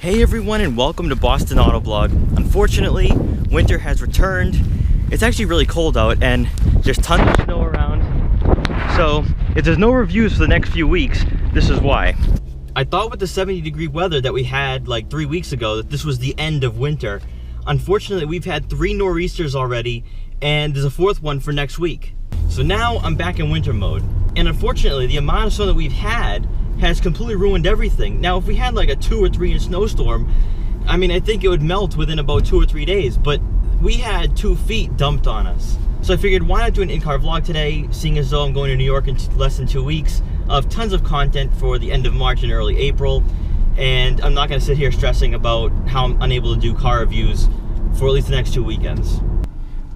Hey everyone, and welcome to Boston Autoblog. Unfortunately, winter has returned. It's actually really cold out and there's tons of snow around. So if there's no reviews for the next few weeks, this is why. I thought with the 70-degree weather that we had like 3 weeks ago that this was the end of winter. Unfortunately, we've had 3 nor'easters already and there's a 4th one for next week. So now I'm back in winter mode. And unfortunately, the amount of snow that we've had has completely ruined everything. Now, if we had like a 2 or 3 inch snowstorm, I mean, I think it would melt within about 2 or 3 days, but we had 2 feet dumped on us. So I figured, why not do an in-car vlog today, seeing as though I'm going to New York in less than 2 weeks, of tons of content for the end of March and early April, and I'm not gonna sit here stressing about how I'm unable to do car reviews for at least the next 2 weekends.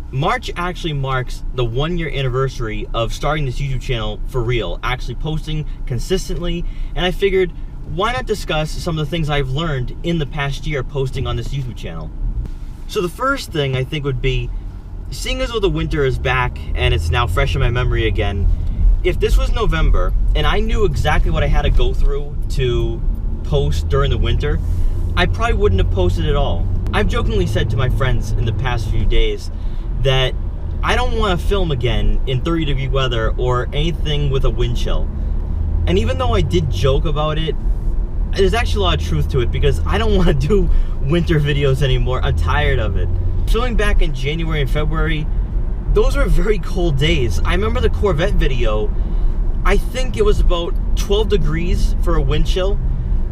March actually marks the 1-year anniversary of starting this YouTube channel for real, actually posting consistently, and I figured, why not discuss some of the things I've learned in the past year posting on this YouTube channel. So the first thing I think would be, seeing as though the winter is back and it's now fresh in my memory again, if this was November and I knew exactly what I had to go through to post during the winter, I probably wouldn't have posted at all. I've jokingly said to my friends in the past few days that I don't want to film again in 30-degree weather or anything with a wind chill. And even though I did joke about it, there's actually a lot of truth to it because I don't want to do winter videos anymore. I'm tired of it. Filming back in January and February, those were very cold days. I remember the Corvette video, I think it was about 12 degrees for a wind chill.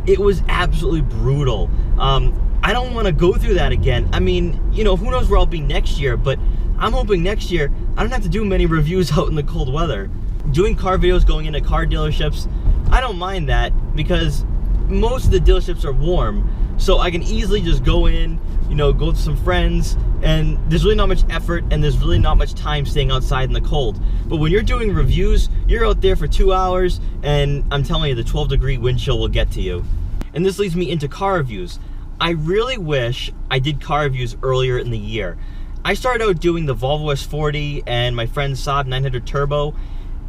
It was absolutely brutal. I don't want to go through that again. I mean, you know, who knows where I'll be next year, but I'm hoping next year I don't have to do many reviews out in the cold weather. Doing car videos, going into car dealerships, I don't mind that because most of the dealerships are warm, so I can easily just go in, you know, go with some friends, and there's really not much effort and there's really not much time staying outside in the cold. But when you're doing reviews, you're out there for 2 hours, and I'm telling you, the 12-degree wind chill will get to you. And this leads me into car reviews. I really wish I did car reviews earlier in the year. I started out doing the Volvo S40 and my friend's Saab 900 Turbo,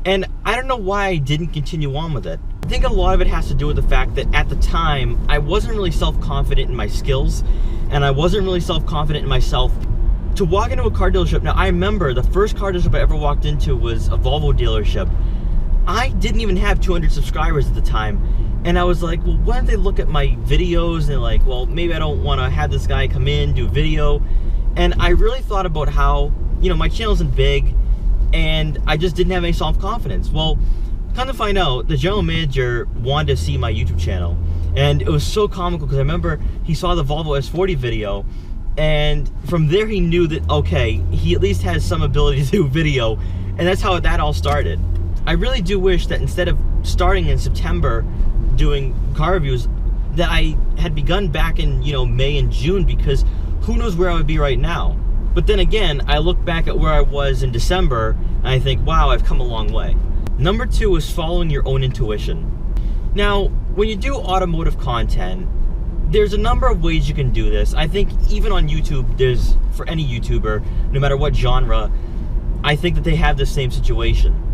and I don't know why I didn't continue on with it. I think a lot of it has to do with the fact that at the time, I wasn't really self-confident in my skills, and I wasn't really self-confident in myself to walk into a car dealership. Now, I remember the first car dealership I ever walked into was a Volvo dealership. I didn't even have 200 subscribers at the time. And I was like, well, why don't they look at my videos? And they're like, well, maybe I don't want to have this guy come in, do video. And I really thought about how, you know, my channel isn't big and I just didn't have any self-confidence. Well, come to find out, the general manager wanted to see my YouTube channel. And it was so comical because I remember he saw the Volvo S40 video, and from there he knew that, okay, he at least has some ability to do video. And that's how that all started. I really do wish that instead of starting in September doing car reviews, that I had begun back in, you know, May and June, because who knows where I would be right now. But then again, I look back at where I was in December and I think, wow, I've come a long way. Number 2 is following your own intuition. Now, when you do automotive content, there's a number of ways you can do this. I think even on YouTube, there's, for any YouTuber, no matter what genre, I think that they have the same situation.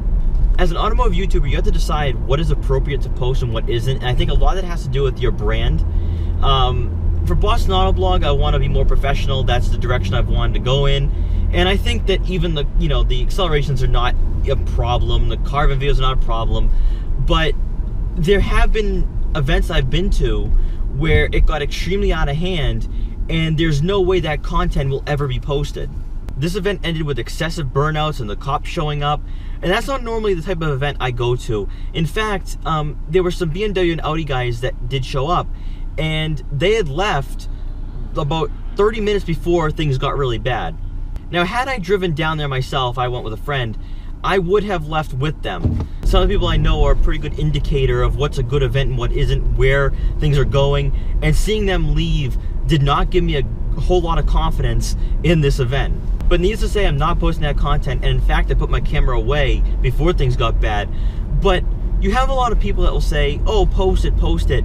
As an automotive YouTuber, you have to decide what is appropriate to post and what isn't, and I think a lot of that has to do with your brand. For Boston Autoblog, I want to be more professional. That's the direction I've wanted to go in, and I think that even the, you know, the accelerations are not a problem, the car videos are not a problem, but there have been events I've been to where it got extremely out of hand, and there's no way that content will ever be posted. This event ended with excessive burnouts and the cops showing up, and that's not normally the type of event I go to. In fact, there were some BMW and Audi guys that did show up, and they had left about 30 minutes before things got really bad. Now, had I driven down there myself, I went with a friend, I would have left with them. Some of the people I know are a pretty good indicator of what's a good event and what isn't, where things are going, and seeing them leave did not give me a whole lot of confidence in this event. But needless to say, I'm not posting that content, and in fact, I put my camera away before things got bad. But you have a lot of people that will say, oh, post it, post it.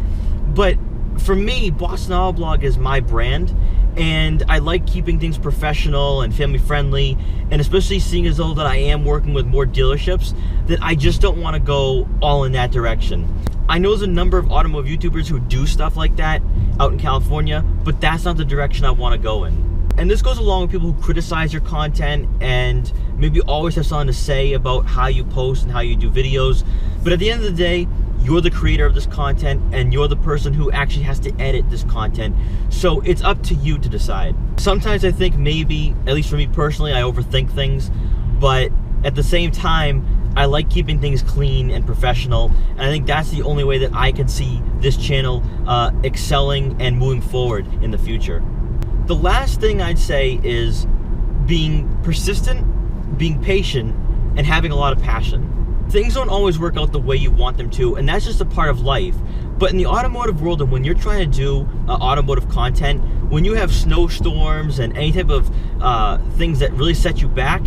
But for me, Boston Autoblog is my brand, and I like keeping things professional and family friendly, and especially seeing as though that I am working with more dealerships, that I just don't want to go all in that direction. I know there's a number of automotive YouTubers who do stuff like that, out in California, but that's not the direction I want to go in. And this goes along with people who criticize your content and maybe always have something to say about how you post and how you do videos. But at the end of the day, you're the creator of this content and you're the person who actually has to edit this content. So it's up to you to decide. Sometimes I think maybe, at least for me personally, I overthink things, but at the same time, I like keeping things clean and professional, and I think that's the only way that I can see this channel excelling and moving forward in the future. The last thing I'd say is being persistent, being patient, and having a lot of passion. Things don't always work out the way you want them to, and that's just a part of life. But in the automotive world, and when you're trying to do automotive content, when you have snowstorms and any type of things that really set you back,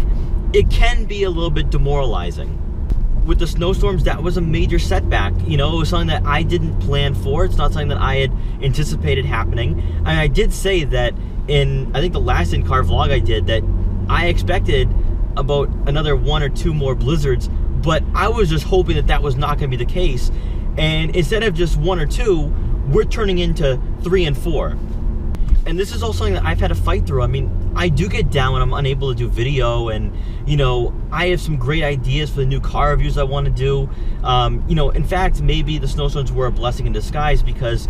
it can be a little bit demoralizing. With the snowstorms, that was a major setback. You know, it was something that I didn't plan for. It's not something that I had anticipated happening. And I did say that in, I think the last in-car vlog I did, that I expected about another 1 or 2 more blizzards, but I was just hoping that that was not going to be the case. And instead of just 1 or 2, we're turning into 3 and 4. And this is also something that I've had to fight through. I mean, I do get down when I'm unable to do video, and you know, I have some great ideas for the new car reviews I want to do. You know, in fact, maybe the snowstorms were a blessing in disguise, because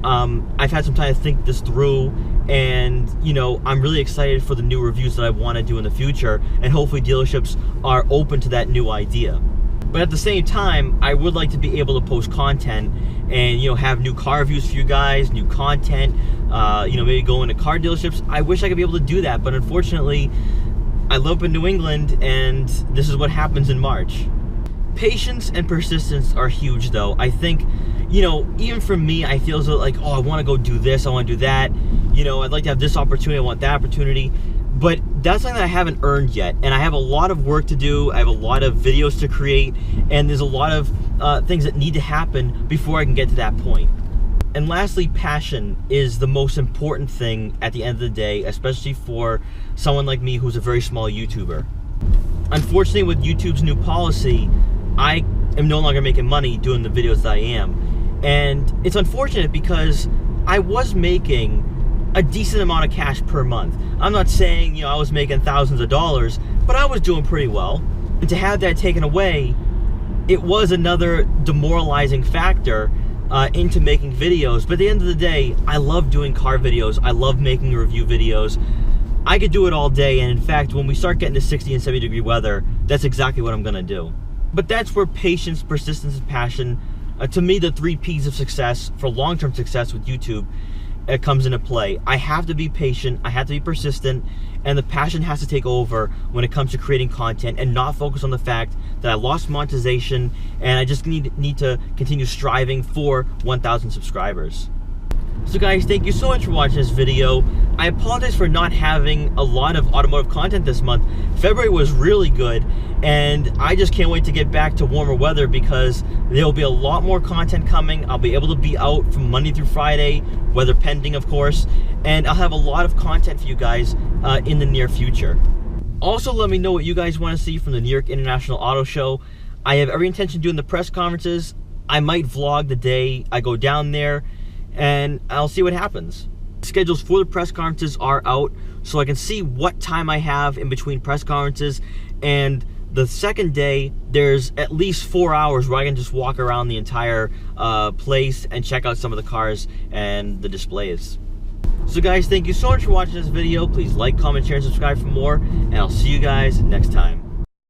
I've had some time to think this through, and you know, I'm really excited for the new reviews that I want to do in the future, and hopefully dealerships are open to that new idea. But at the same time, I would like to be able to post content and, you know, have new car reviews for you guys, new content, you know, maybe go into car dealerships. I wish I could be able to do that, but unfortunately, I live up in New England, and this is what happens in March. Patience and persistence are huge, though. I think, you know, even for me, I feel as though, like, oh, I want to go do this, I want to do that. You know, I'd like to have this opportunity, I want that opportunity. But that's something that I haven't earned yet, and I have a lot of work to do. I have a lot of videos to create, and there's a lot of things that need to happen before I can get to that point. And lastly, passion is the most important thing at the end of the day, especially for someone like me who's a very small YouTuber. Unfortunately, with YouTube's new policy, I am no longer making money doing the videos that I am. And it's unfortunate because I was making a decent amount of cash per month. I'm not saying, you know, I was making thousands of dollars, but I was doing pretty well. And to have that taken away, it was another demoralizing factor into making videos. But at the end of the day, I love doing car videos. I love making review videos. I could do it all day, and in fact, when we start getting to 60 and 70 degree weather, that's exactly what I'm gonna do. But that's where patience, persistence, and passion, to me, the 3 P's of success for long-term success with YouTube, it comes into play. I have to be patient, I have to be persistent, and the passion has to take over when it comes to creating content, and not focus on the fact that I lost monetization and I just need to continue striving for 1,000 subscribers. So guys, thank you so much for watching this video. I apologize for not having a lot of automotive content this month. February was really good, and I just can't wait to get back to warmer weather, because there will be a lot more content coming. I'll be able to be out from Monday through Friday, weather pending of course, and I'll have a lot of content for you guys in the near future. Also, let me know what you guys want to see from the New York International Auto Show. I have every intention of doing the press conferences. I might vlog the day I go down there, and I'll see what happens. Schedules for the press conferences are out, so I can see what time I have in between press conferences, and the second day, there's at least 4 hours where I can just walk around the entire place and check out some of the cars and the displays. So guys, thank you so much for watching this video. Please like, comment, share, and subscribe for more, and I'll see you guys next time.